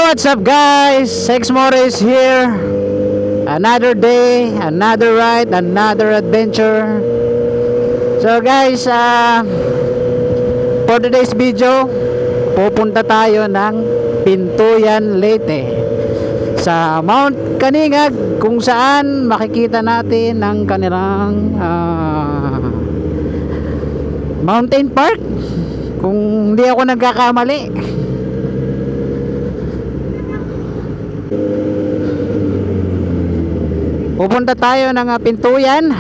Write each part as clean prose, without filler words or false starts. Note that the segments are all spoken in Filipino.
what's up guys? Sex Morris here. Another day, another ride, another adventure. So guys, for today's video, pupunta tayo ng Pintuyan, Leyte, sa Mount Kaningag, kung saan makikita natin ang kanilang mountain park, kung hindi ako nagkakamali. Pupunta tayo ng Pintuyan,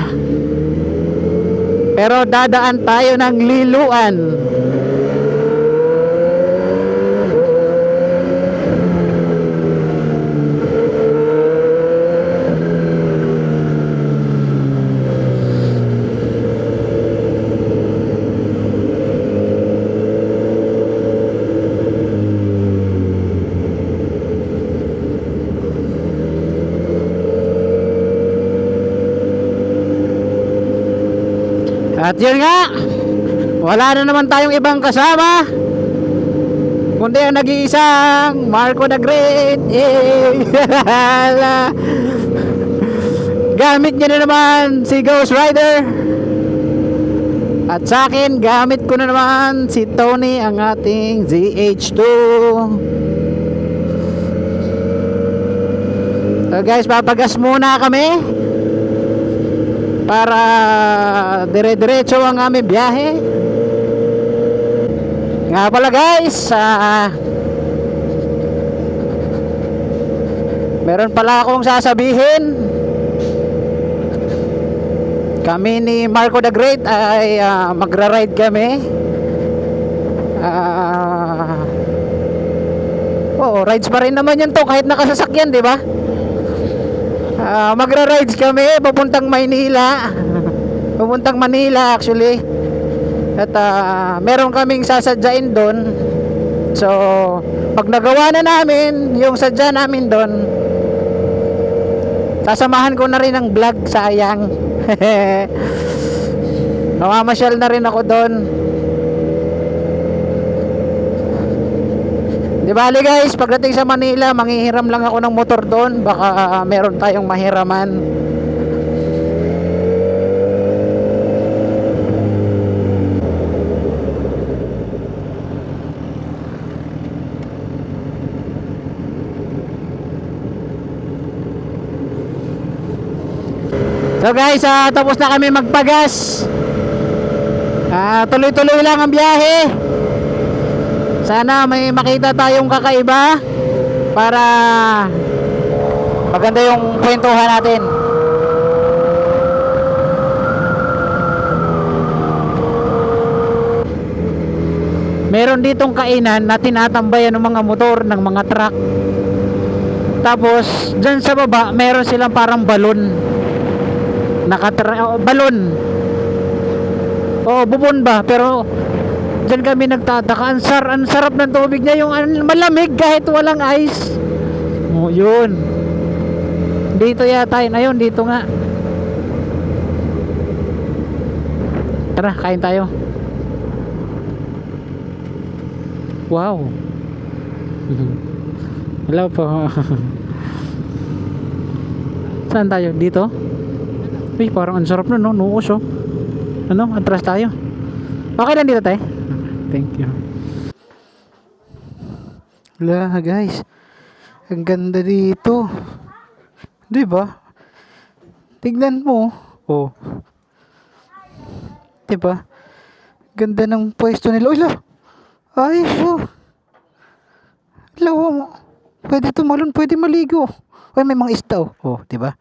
pero dadaan tayo ng Liloan. At yun nga, wala na naman tayong ibang kasama kundi ang nag-iisang Marco the Great. Gamit niya na naman si Ghost Rider, at sa akin gamit ko na naman si Tony, ang ating ZH2. So guys, papagas muna kami para dire-diretso ang aming biyahe. Nga pala guys, meron pala akong sasabihin. Kami ni Marco the Great ay magra-ride kami. Rides pa rin naman yun to kahit nakasasakyan, di ba? Magra-rides kami papuntang Maynila, papuntang Manila actually. At meron kaming sasadyain doon. So pag nagawa na namin yung sadya namin doon, sasamahan ko na rin ang vlog, sayang. Mamamasyal na rin ako doon. Di bali guys, pagdating sa Manila, manghihiram lang ako ng motor doon. Baka meron tayong mahiraman. So guys, tapos na kami magpagas. Tuloy-tuloy lang ang biyahe. Sana may makita tayong kakaiba para maganda yung kwentuhan natin. Meron ditong kainan na tinatambayan ng mga motor, ng mga truck. Tapos dyan sa baba meron silang parang balon, balon, bubon ba, pero dyan kami nagtataka. Ang sarap ng tubig niya, yung malamig kahit walang ice. Yun. Dito yata yun. Ayun, dito nga. Tara, kain tayo. Wow. Hello po. Saan tayo? Dito? Uy, parang ang sarap na, no? Nuos, oh. Atras tayo. Okay lang dito tayo. Thank you. Wala guys, ang ganda dito, di ba? Tignan mo, di ba? Ganda ng pwesto nila. Ayos, lawa mo. Pwede tumalon, pwede maligo. May mga isda, di ba?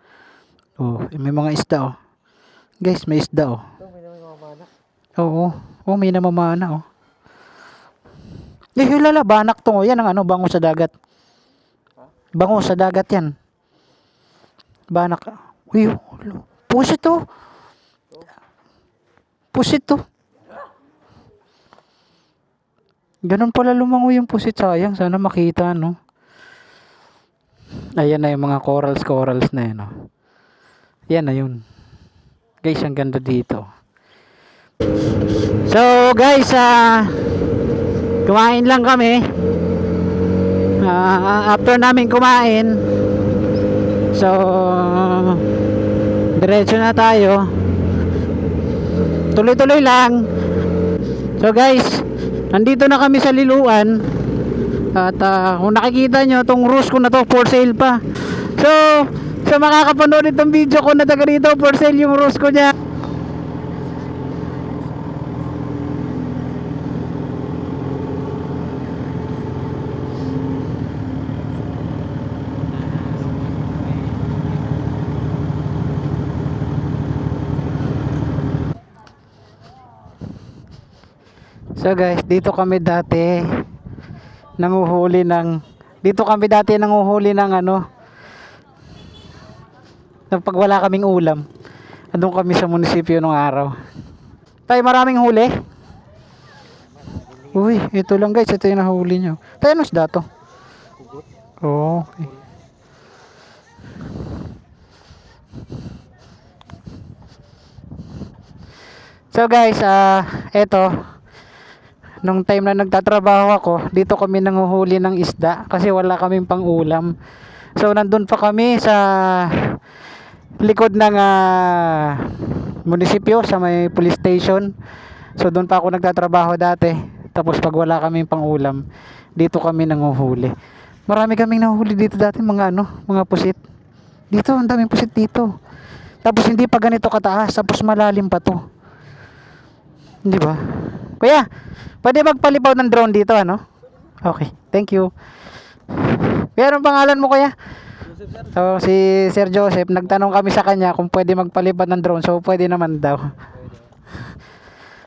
May mga isda, guys, may isda, may namamana, Lala, banak to. Yan ang bango sa dagat. Bango sa dagat yan. Banak. Uy, pusit to. Pusit to. Ganun pala lumango yung pusit, sayang. Sana makita, no? Ayan na yung mga corals na yan, Yan na yun. Guys, ang ganda dito. So, guys, kumain lang kami. after namin kumain, so diretso na tayo, tuloy-tuloy lang. So guys, nandito na kami sa Liloan. At kung nakikita nyo, tong rose ko na to for sale pa. So sa makakapanood itong video ko na taga rito, for sale yung rose ko niya. So guys, dito kami dati nanguhuli ng ano, pag wala kaming ulam. Andun kami sa munisipyo nung araw. Tayo, maraming huli. Uy, ito lang guys, ito yung nahuli nyo. Tayo, anong isda to? Oh, okay. So guys, eto, nung time na nagtatrabaho ako, dito kami nanguhuli ng isda kasi wala kaming pang-ulam. So nandun pa kami sa likod ng munisipyo sa may police station. So doon pa ako nagtatrabaho dati. Tapos pag wala kaming pang-ulam, dito kami nanguhuli. Marami kaming nahuhuli dito dati, mga pusit. Dito, ang daming pusit dito. Tapos hindi pa ganito kataas, tapos malalim pa to. Hindi ba? Kuya, pwede magpalipaw ng drone dito, ano? Okay, thank you. Kuya, anong pangalan mo, kuya? So, si Sir Joseph, nagtanong kami sa kanya kung pwede magpalipad ng drone. So, pwede naman daw.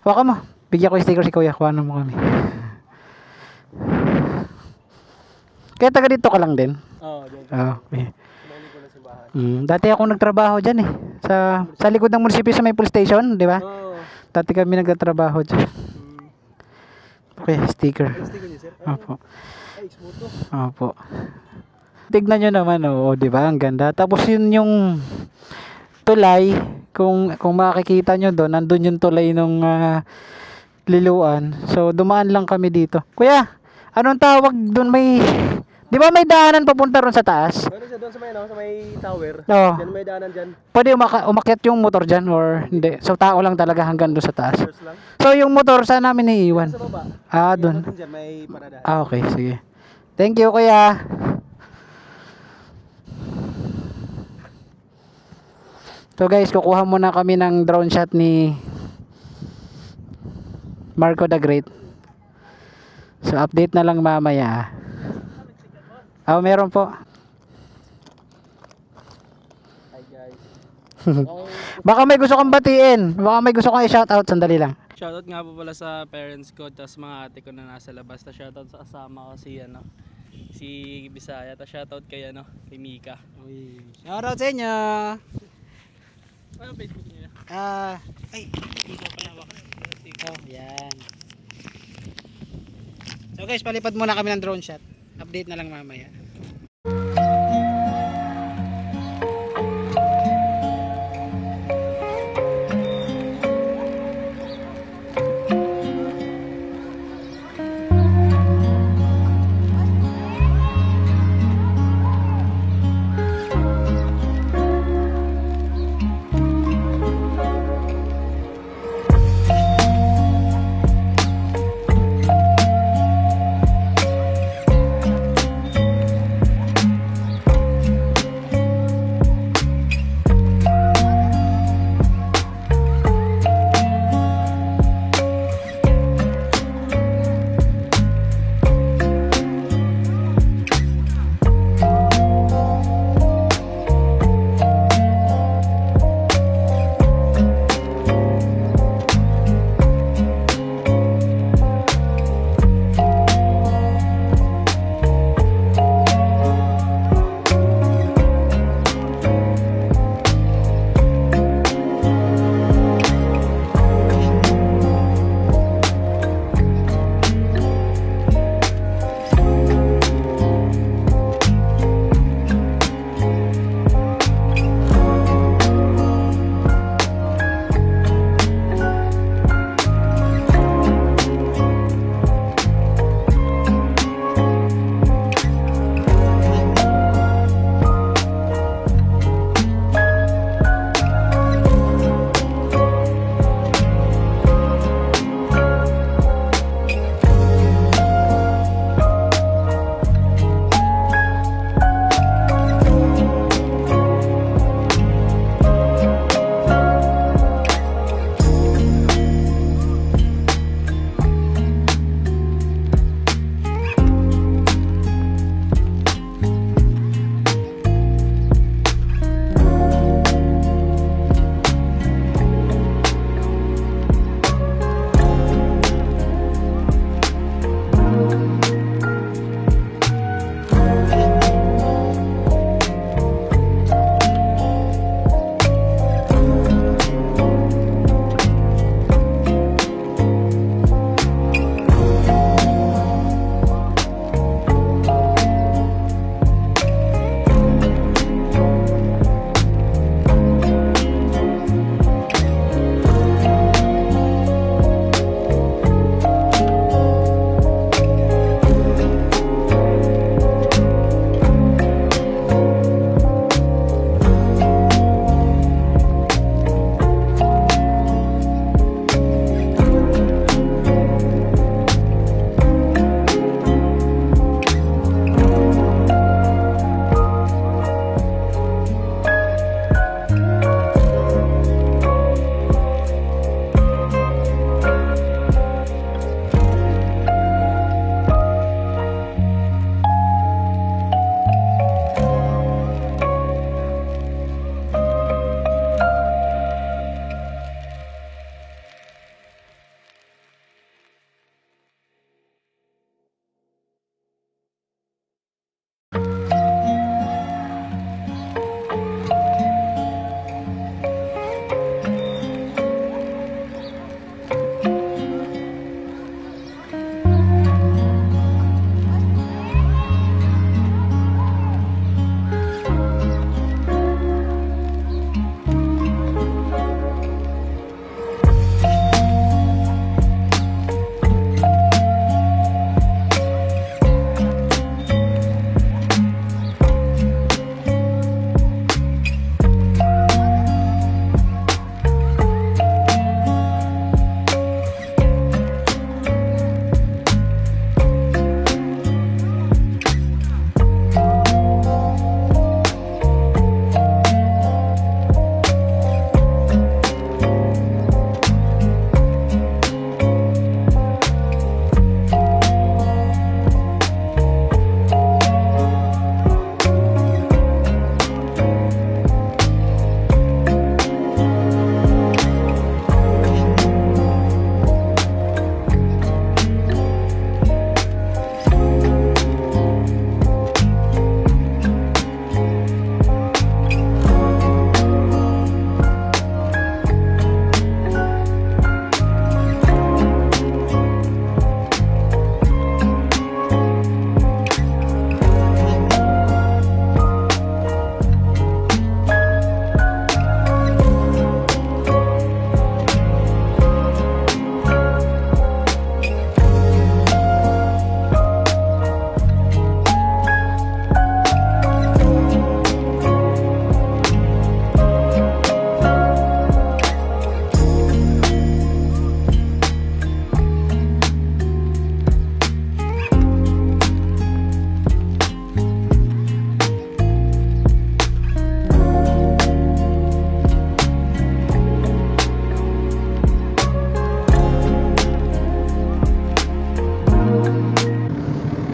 Waka mo, bigyan ko yung sticker si kuya. Kuhanan mo kami. Kaya taga dito ka lang din? Oo, okay. Dati ako nagtrabaho dyan eh. Sa likod ng munisipyo sa may police station, di ba? Dati kami nagtatrabaho dyan. Okay, sticker. Opo. Opo. Tignan nyo naman, di ba? Ang ganda. Tapos yun yung tulay, kung makikita nyo doon, nandun yung tulay nung Liloan. So dumaan lang kami dito. Kuya, anong tawag doon? Di ba may daanan papunta ron sa taas? Meron siya doon sa may tower. Oo. Diyan may daanan dyan. Pwede umakyat yung motor dyan or hindi? So tao lang talaga hanggang doon sa taas. Lang. So yung motor saan namin iiwan? Sa baba. Doon. Dyan may parada. Okay, sige. Thank you, kuya. So guys, kukuha muna kami ng drone shot ni Marco the Great. So update na lang mamaya. Meron po. Hi guys. Baka may gusto kang batiin. Baka may gusto kang i-shoutout. Sandali lang. Shoutout nga po pala sa parents ko, tas mga ate ko na nasa labas. Tas shoutout sa kasama ko si Bisaya. Tas shoutout kay kay Mika. Shoutout sa inyo. Ano Facebook niya? Dito pala wak. Yan. So guys, palipad muna kami ng drone shot. Update na lang mamaya.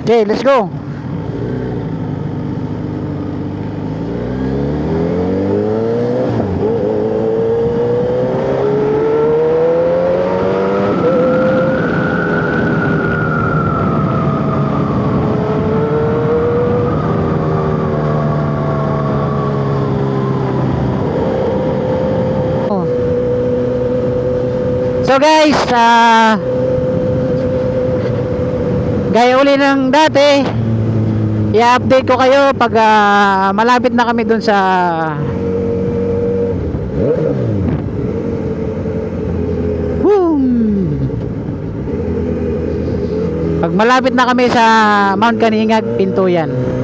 Okay, let's go. So guys, gaya uli ng dati, i-update ko kayo pag malapit na kami dun sa pag malapit na kami sa Mount Kaningag, Pintuyan.